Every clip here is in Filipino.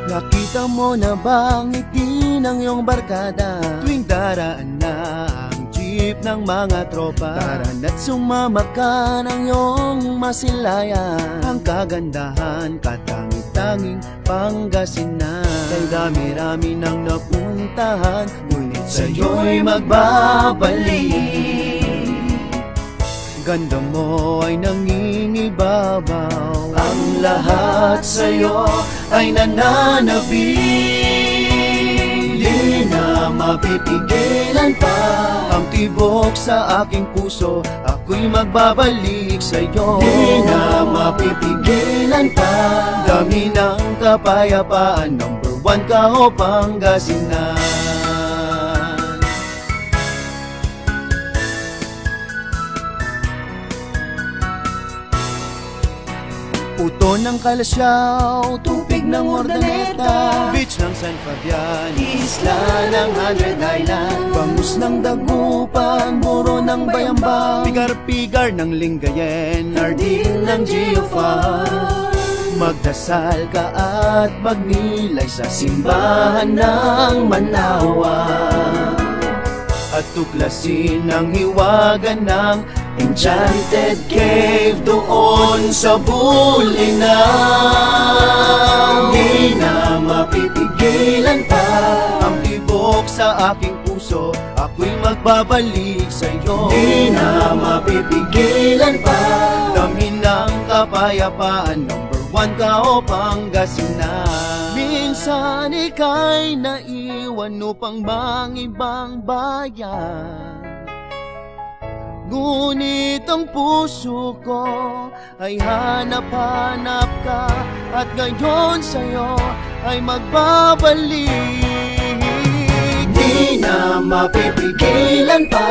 Nakita mo na bang ngiti ng iyong barkada tuwing daraan na ang jeep ng mga tropa? Tara na't sumama ka ng iyong masilayan, ang kagandahan katangi-tanging Pangasinan. Kay dami-rami nang napuntahan, ngunit sa'yo'y magbabalik. Ganda mo ay nangingibabaw, ang lahat sa'yo ay nananabik. Di na mapipigilan pa ang tibok sa aking puso, ako'y magbabalik sa'yo. Di na mapipigilan pa, dami ng kapayapaan, number 1 ka o Pangasinan. Puto ng Kalasyaw, tubig ng Ordaneta, beach ng San Fabian, isla ng 100 Island, bangus ng Dagupan, muro ng Bayambang, pigar-pigar ng Lingayen, arding ng Geofarm. Magdasal ka at magnilay sa simbahan ng Manaoan, at tuklasin ang hiwaga ng Enchanted Cave doon sa Bulinaw. Di na mapipigilan pa ang tibok sa aking puso, ako'y magbabalik sa'yo. Di na mapipigilan pa, dami ng kapayapaan, number 1 ka o Pangasinan. Minsan ika'y naiwan upang mangibang bayan, ngunit ang puso ko ay hanap-hanap ka, at ngayon sa'yo ay magbabalik. Di na mapipigilan pa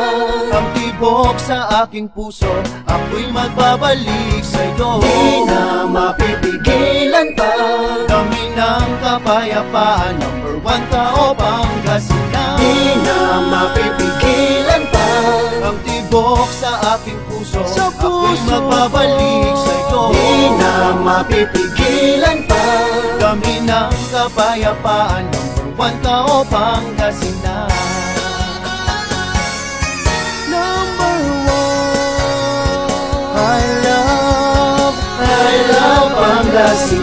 ang tibok sa aking puso, ako'y magbabalik sa'yo. Di na mapipigilan pa, dami ng kapayapaan, number 1 ka o Pangasinan. Di na mapipigilan pa ang tibok sa aking puso, ako'y magbabalik sa'yo. Di na mapipigilan pa, dami ng kapayapaan, number 1 ka o Pangasinan. Number 1, I love Pangasinan.